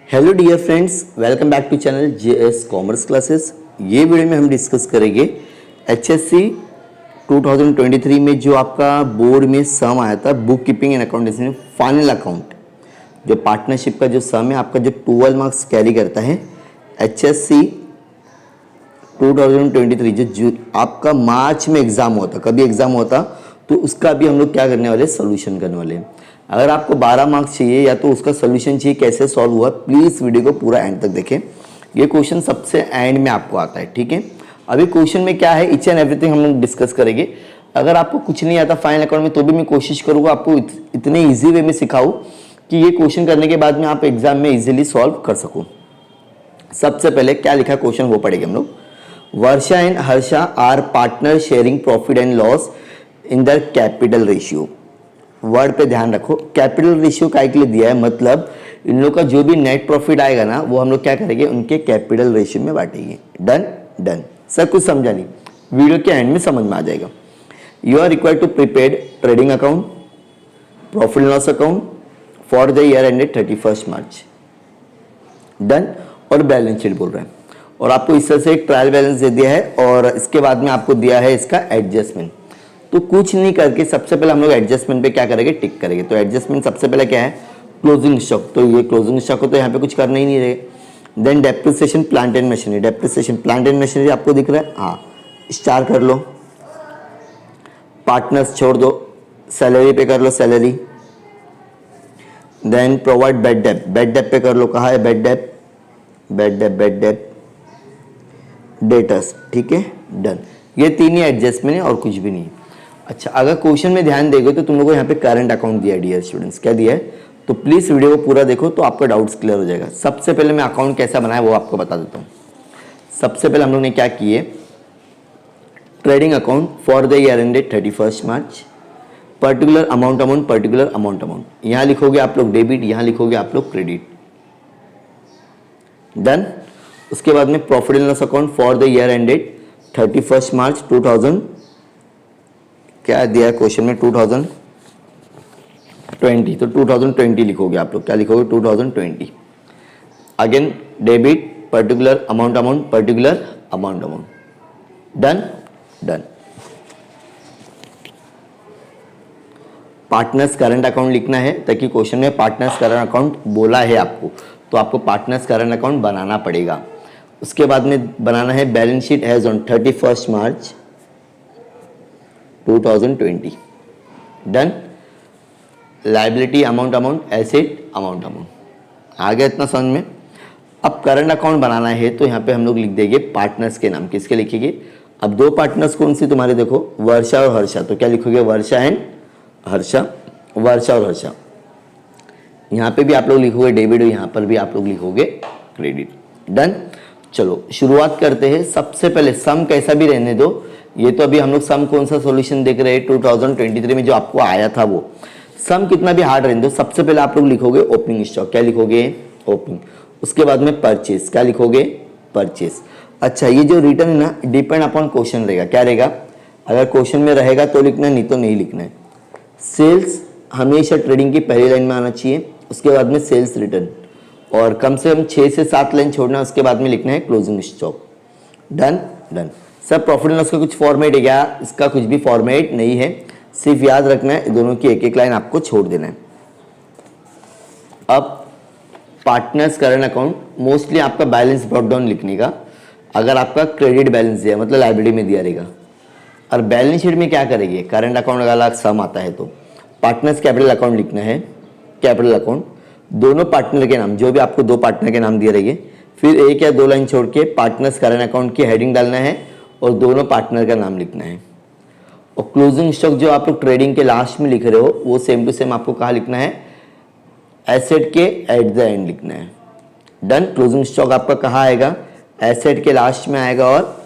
Hello dear friends, welcome back to channel JS commerce classes. ये video में हम discuss करेंगे एचएससी 2023 में जो आपका बोर्ड में सम आया था बुक कीपिंग एंड अकाउंटेंसी में फाइनल अकाउंट, जो पार्टनरशिप का जो सम है आपका जो 12 मार्क्स कैरी करता है एचएससी 2023 जो आपका मार्च में एग्जाम होता, कभी एग्जाम होता तो उसका भी हम लोग क्या करने वाले, सोल्यूशन करने वाले हैं। अगर आपको 12 मार्क्स चाहिए या तो उसका सोल्यूशन चाहिए कैसे सॉल्व हुआ, प्लीज़ वीडियो को पूरा एंड तक देखें। ये क्वेश्चन सबसे एंड में आपको आता है, ठीक है। अभी क्वेश्चन में क्या है, ईच एंड एवरीथिंग हम लोग डिस्कस करेंगे। अगर आपको कुछ नहीं आता फाइनल अकाउंट में तो भी मैं कोशिश करूँगा आपको इतने ईजी वे में सिखाऊँ कि ये क्वेश्चन करने के बाद में आप एग्जाम में ईजिली सॉल्व कर सकूँ। सबसे पहले क्या लिखा क्वेश्चन वो पढ़ेंगे हम लोग। Varsha and Harsha are partner sharing profit and loss in the capital ratio. Word पे ध्यान रखो, कैपिटल रेशियो काय के लिए दिया है, मतलब इन लोगों का जो भी नेट प्रॉफिट आएगा ना वो हम लोग क्या करेंगे, उनके कैपिटल रेशियो में बांटेंगे। डन डन, सब कुछ समझा नहीं, वीडियो के एंड में समझ में आ जाएगा। You are required to prepare trading account, profit and loss account for the year ended 31 March. Done, और बैलेंस शीट बोल रहे हैं और आपको इस तरह से एक ट्रायल बैलेंस दे दिया है और इसके बाद में आपको दिया है इसका एडजस्टमेंट। तो कुछ नहीं करके सबसे पहले हम लोग एडजस्टमेंट पे क्या करेंगे, टिक करेंगे। तो एडजस्टमेंट सबसे पहले क्या है, क्लोजिंग स्टॉक। तो ये क्लोजिंग स्टॉक हो तो यहाँ पे कुछ करना ही नहीं रहेगा। Then depreciation plant and machinery, depreciation plant and machinery आपको दिख रहा है, हाँ स्टार कर लो। पार्टनर्स छोड़ दो, सैलरी पे कर लो salary. Then provide bad debt, bad debt pay कर लो, कहाँ है bad debt, bad debt bad debt debtors, ठीक है डन। ये तीन ही एडजस्टमेंट है और कुछ भी नहीं है। अच्छा, अगर क्वेश्चन में ध्यान देगा तो तुम लोगों को यहाँ पे करंट अकाउंट दिया है डियर स्टूडेंट्स, क्या दिया है, तो प्लीज वीडियो को पूरा देखो तो आपका डाउट्स क्लियर हो जाएगा। सबसे पहले मैं अकाउंट कैसा बनाया वो आपको बता देता हूँ। सबसे पहले हम लोग ने क्या किए, trading account for the year ended 31 March, particular amount particular amount. यहाँ लिखोगे आप लोग डेबिट, यहाँ लिखोगे आप लोग क्रेडिट। डन। उसके बाद में profit and loss account for the year ended 31 मार्च 2000, क्या दिया है क्वेश्चन में 2020, तो 2020 लिखोगे आप लोग, क्या लिखोगे 2020। Again debit particular amount particular amount. Done done. Partners current account लिखना है ताकि क्वेश्चन में पार्टनर्स करंट अकाउंट बोला है आपको तो आपको पार्टनर्स करंट अकाउंट बनाना पड़ेगा। उसके बाद में बनाना है balance sheet as on 31 March 2020। Done. Liability amount asset amount. आ गया इतना समझ में। अब करंट अकाउंट बनाना है तो यहाँ पे हम लोग लिख देंगे पार्टनर्स के नाम, किसके लिखेंगे। अब दो पार्टनर्स कौन सी तुम्हारे देखो, वर्षा और हर्षा, तो क्या लिखोगे वर्षा एंड हर्षा, वर्षा और हर्षा। यहाँ पे भी आप लोग लिखोगे डेबिट और यहाँ पर भी आप लोग लिखोगे क्रेडिट। डन। चलो शुरुआत करते हैं। सबसे पहले सम कैसा भी रहने दो, ये तो अभी हम लोग सम कौन सा सॉल्यूशन देख रहे हैं 2023 में जो आपको आया था वो सम कितना भी हार्ड रहने दो। सबसे पहले आप लोग लिखोगे ओपनिंग स्टॉक, क्या लिखोगे ओपनिंग। उसके बाद में परचेस, क्या लिखोगे परचेस। अच्छा, ये जो रिटर्न है ना डिपेंड अपॉन क्वेश्चन रहेगा, क्या रहेगा, अगर क्वेश्चन में रहेगा तो लिखना है, नहीं तो नहीं लिखना है। सेल्स हमेशा ट्रेडिंग की पहली लाइन में आना चाहिए, उसके बाद में सेल्स रिटर्न और कम से कम 6 से 7 लाइन छोड़ना, उसके बाद में लिखना है क्लोजिंग स्टॉक। Done done. सब प्रॉफिट एंड लॉस का कुछ फॉर्मेट है क्या, इसका कुछ भी फॉर्मेट नहीं है, सिर्फ याद रखना है दोनों की एक एक लाइन आपको छोड़ देना है। अब पार्टनर्स करंट अकाउंट मोस्टली आपका बैलेंस ब्रॉट डाउन लिखने का, अगर आपका क्रेडिट बैलेंस दिया मतलब लायबिलिटी में दिया रहेगा। और बैलेंस शीट में क्या करेंगे, करंट अकाउंट अगर सम आता है तो पार्टनर्स कैपिटल अकाउंट लिखना है, कैपिटल अकाउंट दोनों पार्टनर के नाम, जो भी आपको दो पार्टनर के नाम दिए रहेंगे, फिर एक या दो लाइन छोड़ के पार्टनर्स करंट अकाउंट की हेडिंग डालना है और दोनों पार्टनर का नाम लिखना है। और क्लोजिंग स्टॉक जो आप लोग ट्रेडिंग के लास्ट में लिख रहे हो वो सेम टू सेम आपको कहाँ लिखना है, एसेट के एट द एंड लिखना है। डन। क्लोजिंग स्टॉक आपका कहाँ आएगा, एसेट के लास्ट में आएगा और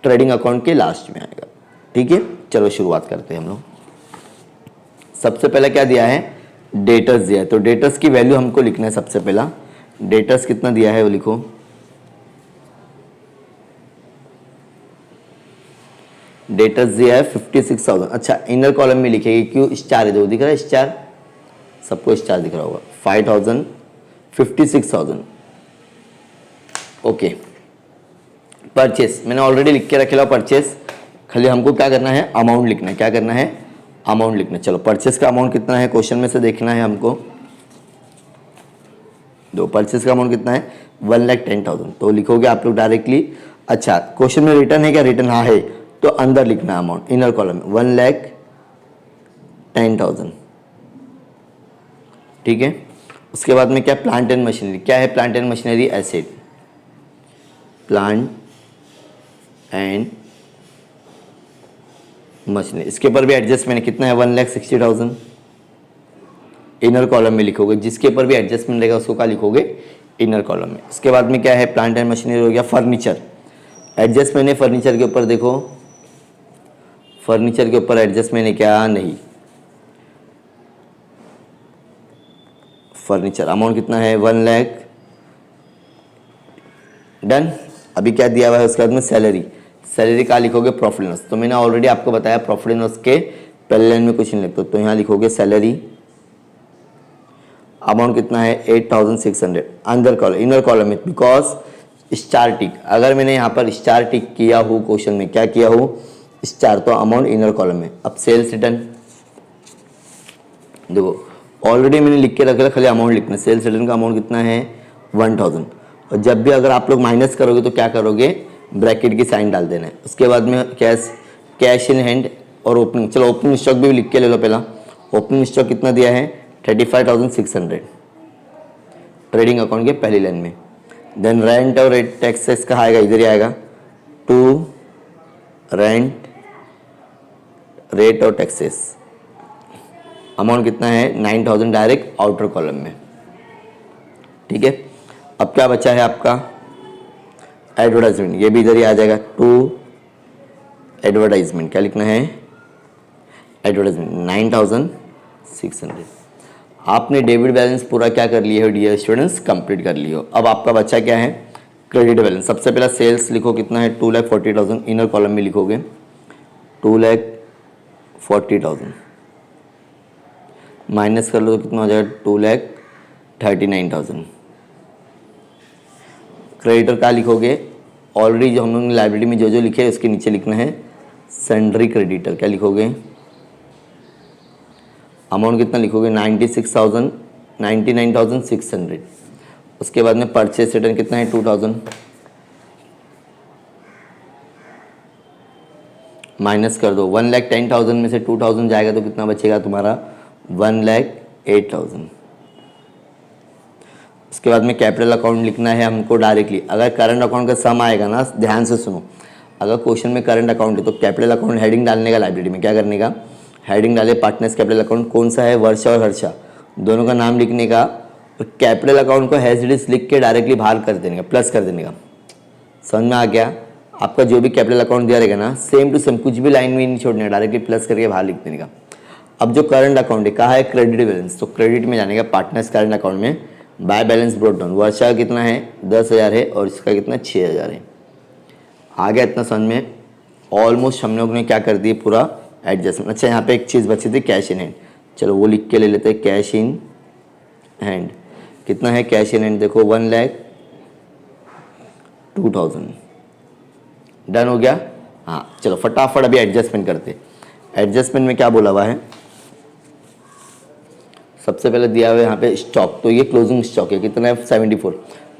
ट्रेडिंग अकाउंट के लास्ट में आएगा, ठीक है। चलो शुरुआत करते हैं हम लोग। सबसे पहले क्या दिया है, डेटर्स दिया है, तो डेटर्स की वैल्यू हमको लिखना है। सबसे पहला डेटर्स कितना दिया है वो लिखो, डेटर्स दिया है 56,000। अच्छा, इनर कॉलम में लिखेगी, क्यों स्टार है, दो दिख रहा है स्टार, सबको स्टार दिख रहा होगा। 56,000। ओके, परचेस मैंने ऑलरेडी लिख के रखेला परचेस, खाली हमको क्या करना है, अमाउंट लिखना है। क्या करना है, अमाउंट लिखना है। चलो परचेस का अमाउंट कितना है क्वेश्चन में से देखना है हमको। दो परचेस का अमाउंट कितना है, 1,10,000। तो लिखोगे आप लोग डायरेक्टली। अच्छा, क्वेश्चन में रिटर्न है क्या, रिटर्न हाँ है, तो अंदर लिखना है अमाउंट, इनर कॉलम में 1,10,000। ठीक है, उसके बाद में क्या, प्लांट एंड मशीनरी। क्या है plant and machinery, asset, plant and machinery. इसके ऊपर भी एडजस्टमेंट कितना है, 1,60,000। इनर कॉलम में लिखोगे, जिसके ऊपर भी एडजस्टमेंट रहेगा उसको क्या लिखोगे, इनर कॉलम में। उसके बाद में क्या है, प्लांट एंड मशीनरी हो गया। फर्नीचर, एडजस्टमेंट है फर्नीचर के ऊपर, देखो फर्नीचर के ऊपर एडजस्टमेंट है क्या, नहीं। फर्नीचर अमाउंट कितना है, 1 लाख। डन। अभी क्या दिया हुआ है, उसके बाद में सैलरी। सैलरी का लिखोगे प्रॉफिट एंड लॉस। तो मैंने ऑलरेडी आपको बताया प्रॉफिट एंड लॉस के पहले लाइन में कुछ नहीं लिखते, तो यहाँ लिखोगे सैलरी, अमाउंट कितना है 8,600। अंदर कॉलम, इनर कॉलम में, बिकॉज स्टार टिक, अगर मैंने यहाँ पर स्टार टिक किया हो क्वेश्चन में, क्या किया हो, स्टार, तो अमाउंट इनर कॉलम में। अब सेल्स रिटर्न देखो ऑलरेडी मैंने लिख के रखा, खाली अमाउंट लिखना। सेल्स रिटर्न का अमाउंट कितना है, 1,000। और जब भी अगर आप लोग माइनस करोगे तो क्या करोगे, ब्रैकेट की साइन डाल देना है। उसके बाद में कैश इन हैंड और ओपनिंग। चलो ओपनिंग स्टॉक भी लिख के ले लो पहला। ओपनिंग स्टॉक कितना दिया है, 35,600 ट्रेडिंग अकाउंट के पहली लाइन में। देन रेंट और रेट टैक्सेस का आएगा, इधर ही आएगा, टू रेंट रेट और टैक्सेस। अमाउंट कितना है, 9,000 डायरेक्ट आउटर कॉलम में। ठीक है, अब क्या बचा है आपका, एडवर्टाइजमेंट, ये भी इधर ही आ जाएगा, टू एडवर्टाइजमेंट। क्या लिखना है, एडवर्टाइजमेंट, 9,600। आपने डेबिट बैलेंस पूरा क्या कर लिए हो डियर स्टूडेंट्स, कंप्लीट कर लियो। अब आपका बच्चा क्या है, क्रेडिट बैलेंस। सबसे पहला सेल्स लिखो कितना है, 2,40,000। इनर कॉलम में लिखोगे 2,40,000 माइनस कर लो तो कितना हो जाएगा, 2,39,000। क्रेडिटर का लिखोगे, ऑलरेडी जो हम लोगों ने लाइब्रेरी में जो जो लिखे है उसके नीचे लिखना है सन्ड्री क्रेडिटर। क्या लिखोगे, अमाउंट कितना लिखोगे, 99,600। उसके बाद में परचेस रिटर्न कितना है, 2,000 माइनस कर दो। 1,10,000 में से 2,000 जाएगा तो कितना बचेगा तुम्हारा, 1,08,000। उसके बाद में कैपिटल अकाउंट लिखना है हमको डायरेक्टली। अगर करंट अकाउंट का सम आएगा ना, ध्यान से सुनो, अगर क्वेश्चन में करंट अकाउंट है तो कैपिटल अकाउंट हेडिंग डालने का, लाइब्रेरी में क्या करने का, हेडिंग डाले पार्टनर्स कैपिटल अकाउंट। कौन सा है, वर्षा और हर्षा, दोनों का नाम लिखने का। और कैपिटल अकाउंट को हैज इट इज लिख के डायरेक्टली बाहर कर देने का, प्लस कर देने का। समझ में आ गया, आपका जो भी कैपिटल अकाउंट दिया रहेगा ना, सेम टू सेम, कुछ भी लाइन में नहीं छोड़ने का, डायरेक्टली प्लस करके बाहर लिख देने का। अब जो करंट अकाउंट है, कहा है क्रेडिट बैलेंस, तो क्रेडिट में जाने का पार्टनर्स करंट अकाउंट में। बाय बैलेंस ब्रॉट डाउन, वर्षा का कितना है, 10,000 है, और इसका कितना 6,000 है। आ गया इतना समझ में। ऑलमोस्ट हम लोग ने क्या कर दिया, पूरा एडजस्टमेंट। अच्छा, यहाँ पे एक चीज़ बची थी, कैश इन हैंड। चलो वो लिख के ले लेते हैं, कैश इन हैंड कितना है, कैश इन हैंड देखो 1,02,000। डन हो गया। हाँ चलो फटाफट अभी एडजस्टमेंट करते। एडजस्टमेंट में क्या बोला हुआ है, सबसे पहले दिया हुआ है यहाँ पे स्टॉक, तो ये क्लोजिंग स्टॉक है, कितना है 74।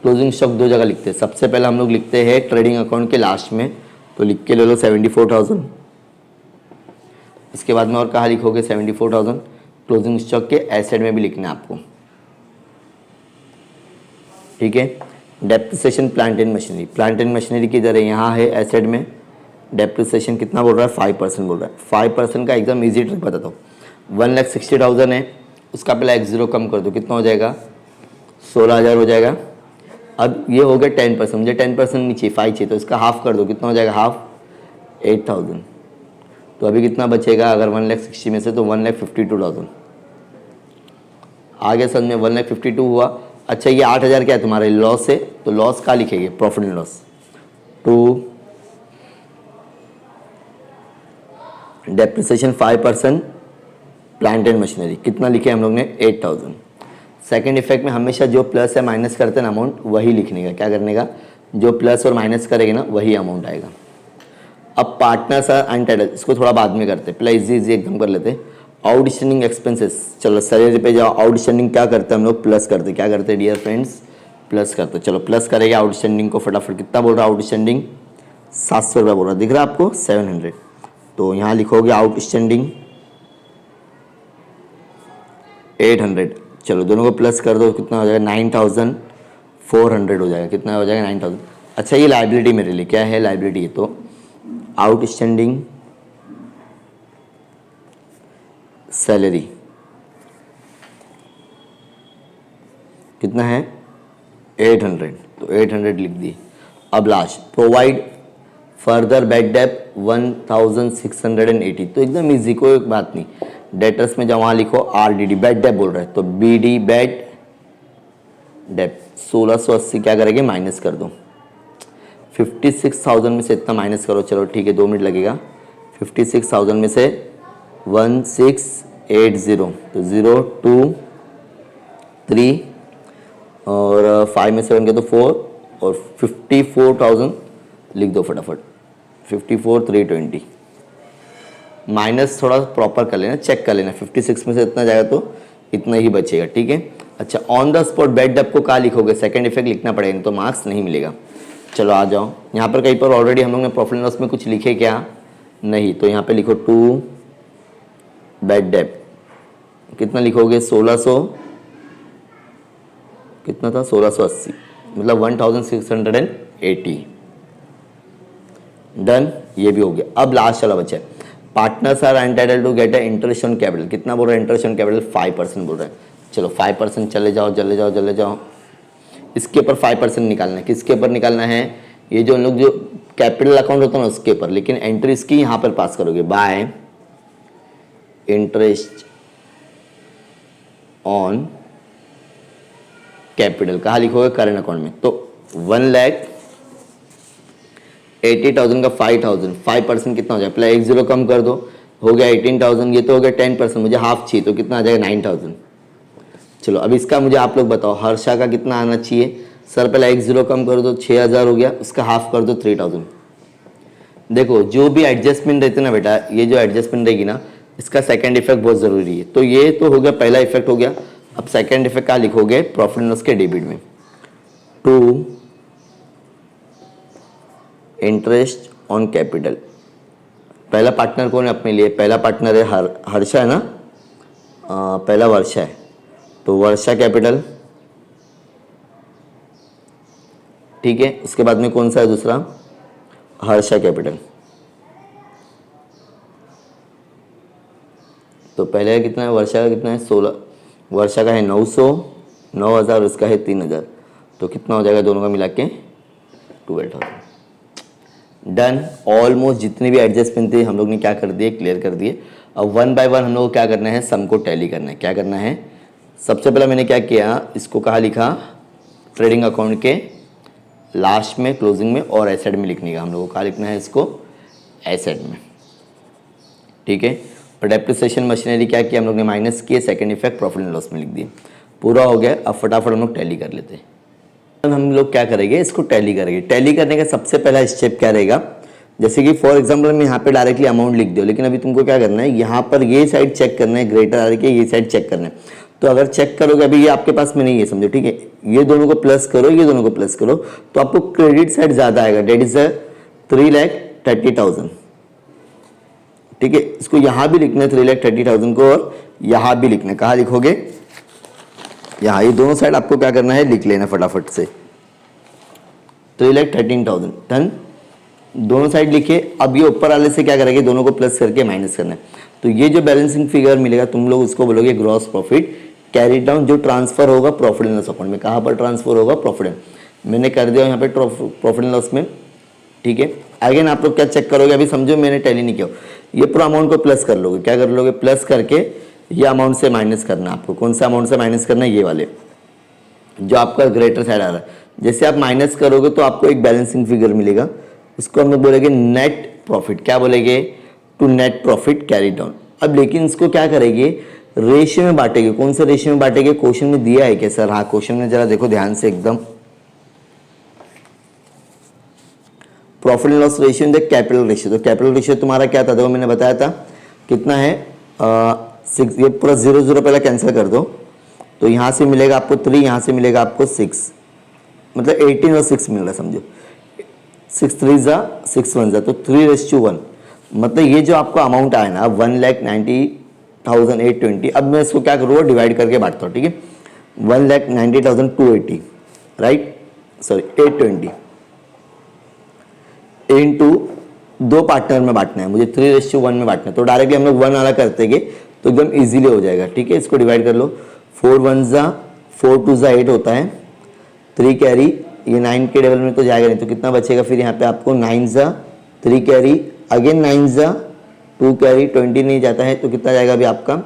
क्लोजिंग स्टॉक दो जगह लिखते हैं, सबसे पहले हम लोग लिखते हैं ट्रेडिंग अकाउंट के लास्ट में, तो लिख के ले लो 74,000। इसके बाद में और कहाँ लिखोगे 74,000, क्लोजिंग स्टॉक के एसेट में भी लिखना है आपको। ठीक है, depreciation plant and machinery, plant and machinery किधर है, यहाँ है एसेट में। डेप्रिसिएशन कितना बोल रहा है, 5% बोल रहा है। 5% का एकदम ईजी ट्रिक बताता हूँ। 1,60,000 है, उसका पहले x0 कम कर दो, कितना हो जाएगा 16,000 हो जाएगा। अब ये हो गया 10%, मुझे 10% नहीं चाहिए, 5 चाहिए, तो इसका हाफ कर दो, कितना हो जाएगा हाफ, 8,000। तो अभी कितना बचेगा, अगर 1,60,000 में से, तो 1,52,000। आगे समझ में 1,52,000 हुआ। अच्छा ये 8,000 क्या है तुम्हारे लॉस है, तो लॉस का लिखेंगे profit and loss, to depreciation 5% plant and machinery, कितना लिखे हम लोग ने 8,000। सेकंड इफेक्ट में हमेशा जो प्लस है माइनस करते हैं ना अमाउंट वही लिखने का, क्या करने का, जो प्लस और माइनस करेंगे ना वही अमाउंट आएगा। अब पार्टनर्स आर अनटाइटल्ड, इसको थोड़ा बाद में करते हैं, पहले इजी एकदम कर लेते हैं। आउटस्टैंडिंग एक्सपेंसेस, चलो सैलरी पे जाओ, आउटस्टैंडिंग क्या करते हैं हम लोग, प्लस करते हैं, क्या करते हैं डियर फ्रेंड्स, प्लस करते हैं। चलो प्लस करेंगे आउटस्टैंडिंग को फटाफट, कितना बोल रहा है आउटस्टैंडिंग, 700 रुपये बोल रहा है, दिख रहा है आपको 700। तो यहाँ लिखोगे आउटस्टैंडिंग 800, चलो दोनों को प्लस कर दो, कितना हो जाएगा 9400 हो जाएगा, कितना हो जाएगा 9000। अच्छा ये लाइबिलिटी मेरे लिए क्या है, लाइबिलिटी है, तो आउटस्टैंडिंग सैलरी कितना है 800, तो 800 लिख दिए। अब last provide further bad debt 1680, तो एकदम इजी, कोई बात नहीं। डेटर्स में जब वहाँ लिखो RDD बैड डेप बोल रहे हैं, तो BD बैड डेप 1680 क्या करेंगे माइनस कर दो, 56,000 में से इतना माइनस करो, चलो ठीक है 2 मिनट लगेगा। 56,000 में से 1680, तो 0 2 3 और 5 में 7 के तो 4 और 54,000 लिख दो फटाफट, 54,320। माइनस थोड़ा प्रॉपर कर लेना, चेक कर लेना, 56 में से इतना जाएगा तो इतना ही बचेगा, ठीक है। अच्छा on the spot bad debt को कहाँ लिखोगे, सेकंड इफेक्ट लिखना पड़ेगा, तो मार्क्स नहीं मिलेगा। चलो आ जाओ, यहाँ पर कहीं पर ऑलरेडी हम लोग ने प्रॉफिट एंड लॉस में कुछ लिखे क्या, नहीं, तो यहाँ पे लिखो 2 बैड डेप, कितना लिखोगे 1600, कितना था 1680, मतलब 1680। डन, ये भी हो गया। अब लास्ट वाला बचा है, partners are entitled to get a interest on capital, कितना बोल रहा है इंटरेस्ट ऑन कैपिटल, 5% बोल रहा है। चलो 5% चले जाओ, इसके ऊपर 5% निकालना है, किसके ऊपर निकालना है, ये जो लोग जो कैपिटल अकाउंट होता है ना उसके ऊपर, लेकिन एंट्री इसकी यहाँ पर पास करोगे, बाय इंटरेस्ट ऑन कैपिटल, कहाँ लिखोगे करंट अकाउंट में, तो 1,80,000 का 5,000, 5% कितना हो जाए, पहले 10 कम कर दो, हो गया 18,000, ये तो हो गया 10%, मुझे हाफ चाहिए, तो कितना आ जाएगा 9,000। चलो अब इसका मुझे आप लोग बताओ, हर्षा का कितना आना चाहिए, सर पहले 10 कम कर दो, 6,000 हो गया, उसका हाफ कर दो 3,000। देखो जो भी एडजस्टमेंट रहती है ना बेटा, ये जो एडजस्टमेंट रहेगी ना, इसका सेकंड इफेक्ट बहुत ज़रूरी है। तो ये तो हो गया पहला इफेक्ट हो गया। अब सेकंड इफेक्ट क्या लिखोगे, प्रॉफिट एंड लॉस के डेबिट में, टू इंटरेस्ट ऑन कैपिटल। पहला पार्टनर कौन है अपने लिए, पहला पार्टनर है हर्षा है ना, पहला वर्षा है, तो वर्षा कैपिटल, ठीक है। उसके बाद में कौन सा है दूसरा, हर्षा कैपिटल, तो पहले कितना है, वर्षा का कितना है 16, वर्षा का है 900, 9,000, उसका है 3,000, तो कितना हो जाएगा दोनों का मिला के 12,000। डन, ऑलमोस्ट जितने भी एडजस्टमेंट थे हम लोग ने क्या कर दिए, क्लियर कर दिए। अब 1 बाय 1 हम लोग को क्या करना है, सम को टैली करना है। क्या करना है, सबसे पहले मैंने क्या किया, इसको कहाँ लिखा, ट्रेडिंग अकाउंट के लास्ट में, क्लोजिंग में और एसेट में लिखने का, हम लोग को कहाँ लिखना है, इसको एसेट में, ठीक है। और डेप्रिसिएशन मशीनरी क्या किया हम लोग ने, माइनस किए, second effect profit and loss में लिख दिए, पूरा हो गया। अब फटाफट हम लोग टैली कर लेते हैं। हम लोग क्या करेंगे, इसको टैली करेंगे। टैली करने का सबसे पहला स्टेप क्या रहेगा, जैसे कि फॉर एग्जांपल मैं यहाँ पे डायरेक्टली अमाउंट लिख दो, लेकिन अभी तुमको क्या करना है, यहाँ पर ये साइड चेक करना है, ग्रेटर आर के ये साइड चेक करना है। तो अगर चेक करोगे, अभी ये आपके पास में नहीं है समझो, ठीक है, ये दोनों को प्लस करो, ये दोनों को प्लस करो, तो आपको क्रेडिट साइड ज्यादा आएगा, डेट इज 3,30,000, ठीक है। इसको यहाँ भी लिखना है 3,30,000 को, और यहाँ भी लिखना है, कहाँ लिखोगे, यहाँ, ये दोनों साइड आपको क्या करना है, लिख लेना फटाफट से, 3,13,000 टन, दोनों साइड लिखे। अब ये ऊपर वाले से क्या करेंगे, दोनों को प्लस करके माइनस करना है, तो ये जो बैलेंसिंग फिगर मिलेगा तुम लोग उसको बोलोगे ग्रॉस प्रॉफिट कैरी डाउन, जो ट्रांसफर होगा प्रॉफिट एंड लॉस अकाउंट में। कहाँ पर ट्रांसफर होगा, प्रॉफिट एंड, मैंने कर दिया यहाँ पे प्रॉफिट एंड लॉस में, ठीक है। अगेन आप लोग क्या चेक करोगे, अभी समझो मैंने टैली नहीं किया, ये पूरा अमाउंट को प्लस कर लोगे, क्या कर लोगे, प्लस करके ये अमाउंट से माइनस करना है आपको। कौन सा अमाउंट से माइनस करना है, ये वाले जो आपका ग्रेटर साइड आ रहा है। जैसे आप माइनस करोगे तो आपको एक बैलेंसिंग फिगर मिलेगा, उसको हम लोग बोलेंगे नेट प्रॉफिट। क्या बोलेंगे, to net profit carry down. अब लेकिन इसको क्या करेंगे, रेशियो में बांटेंगे। कौन से रेशियो में बांटेंगे, क्वेश्चन में दिया है क्या सर? हाँ, क्वेश्चन में जरा देखो ध्यान से एकदम। Profit and loss ratio in the capital ratio. तो कैपिटल रेशियो तुम्हारा क्या था, देखो मैंने बताया था कितना है 6। ये पूरा 0 0 पहले कैंसिल कर दो, तो यहाँ से मिलेगा आपको 3, यहाँ से मिलेगा आपको 6, मतलब 18 और 6 मिल रहा है, समझो 6 3 जा 6 1 जा, तो 3:1। मतलब ये जो आपको अमाउंट आया ना 1,90,820, अब मैं इसको क्या करूँगा, डिवाइड करके बांटता हूँ, ठीक है। 1,90,280 राइट, सॉरी 820 इनटू 2 पार्टनर में बांटना है मुझे, 3:1 में बांटना है। तो डायरेक्टली हम लोग 1 वाला करते गए तो एकदम इजीली हो जाएगा, ठीक है। इसको डिवाइड कर लो, 4 1 जा 4 2 जा 8 होता है, 3 कैरी, ये 9 के लेवल में तो जाएगा नहीं, तो कितना बचेगा फिर यहाँ पे आपको 9 जा 3 कैरी, अगेन 9 जा 2 कैरी, 20 नहीं जाता है, तो कितना जाएगा अभी आपका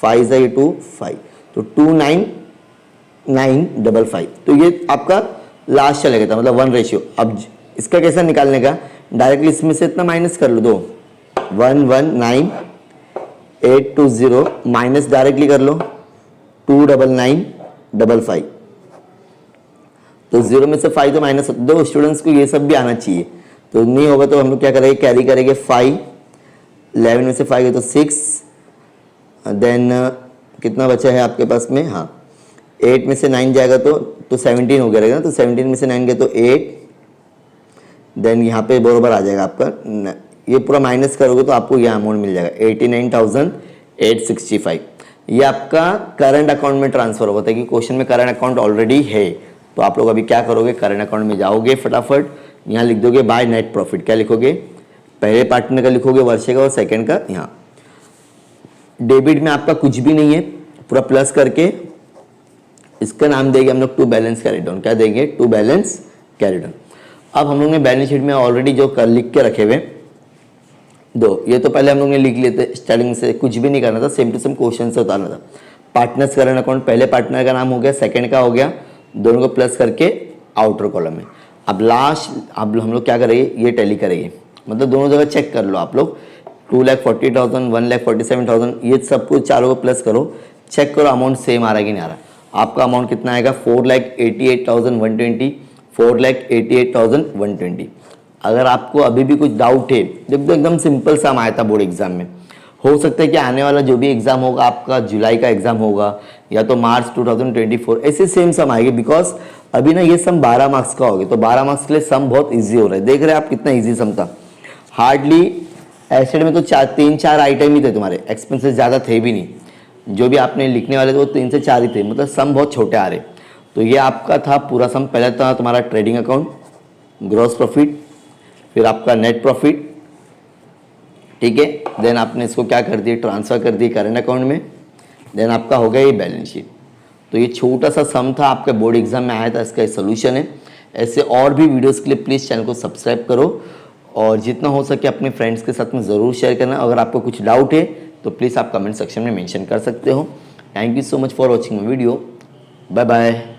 5 जा 2 5, तो 2,9,955। तो ये आपका लास्ट चलेगा था, मतलब 1 रेशियो। अब इसका कैसा निकालने का, डायरेक्टली इसमें से इतना माइनस कर लो, दो 1,19,820 माइनस डायरेक्टली कर लो 2,99,55, तो 0 में से 5 तो माइनस। दो स्टूडेंट्स को ये सब भी आना चाहिए, तो नहीं होगा तो हम लोग क्या करेंगे, कैरी करेंगे 5, 11 में से 5 है तो 6, देन कितना बचा है आपके पास में, हाँ 8 में से 9 जाएगा तो 17 हो गया रहेगा, तो 17 में से 9 गया तो 8, देन यहाँ पे बराबर आ जाएगा आपका, ये पूरा माइनस करोगे तो आपको ये अमाउंट मिल जाएगा 89,865। ये आपका करंट अकाउंट में ट्रांसफर होता है कि क्वेश्चन में करंट अकाउंट ऑलरेडी है, तो आप लोग अभी क्या करोगे, करंट अकाउंट में जाओगे, फटाफट यहाँ लिख दोगे बाय नेट प्रॉफिट। क्या लिखोगे, पहले पार्टनर का लिखोगे वर्षे का और सेकंड का। यहाँ डेबिट में आपका कुछ भी नहीं है, पूरा प्लस करके इसका नाम देंगे हम लोग टू बैलेंस कैरी डाउन। क्या देंगे, टू बैलेंस कैरी डाउन। अब हम लोग ने बैलेंस शीट में ऑलरेडी जो कर लिख के रखे हुए दो, ये तो पहले हम लोग ने लिख लिए थे, स्टार्टिंग से कुछ भी नहीं करना था, सेम टू सेम क्वेश्चन से उतारना था। पार्टनर्स करंट अकाउंट, पहले पार्टनर का नाम हो गया, सेकंड का हो गया, दोनों को प्लस करके आउटर कॉलम में। अब लास्ट अब हम लोग क्या करेंगे, ये टैली करेंगे, मतलब दोनों जगह चेक कर लो आप लोग, 2,40,000 1,47,000 ये सब कुछ चारों को प्लस करो, चेक करो अमाउंट सेम आ रहा है कि नहीं आ रहा। आपका अमाउंट कितना आएगा, 4,88,120, 4,88,120। अगर आपको अभी भी कुछ डाउट है, जब तो एकदम सिंपल सा आया था बोर्ड एग्जाम में, हो सकता है कि आने वाला जो भी एग्जाम होगा आपका जुलाई का एग्जाम होगा या तो मार्च 2024, ऐसे सेम सम आएगी, बिकॉज अभी ना ये सम 12 मार्क्स का होगा, तो 12 मार्क्स के लिए सम बहुत इजी हो रहा है। देख रहे हैं आप कितना इजी सम था, हार्डली एसिड में तो 3-4 आइटम ही थे तुम्हारे, एक्सपेंसेस ज़्यादा थे भी नहीं, जो भी आपने लिखने वाले थे वो 3 से 4 ही थे, मतलब सम बहुत छोटे आ रहे। तो ये आपका था पूरा सम। पहले था तुम्हारा ट्रेडिंग अकाउंट, ग्रॉस प्रॉफिट, फिर आपका नेट प्रॉफिट, ठीक है, देन आपने इसको क्या कर दिया, ट्रांसफर कर दिया करंट अकाउंट में, देन आपका हो गया ये बैलेंस शीट। तो ये छोटा सा सम था, आपके बोर्ड एग्जाम में आया था, इसका सोल्यूशन है। ऐसे और भी वीडियोस के लिए प्लीज़ चैनल को सब्सक्राइब करो और जितना हो सके अपने फ्रेंड्स के साथ में ज़रूर शेयर करना। अगर आपको कुछ डाउट है तो प्लीज़ आप कमेंट सेक्शन में मेंशन कर सकते हो। Thank you so much for watching my video, bye bye.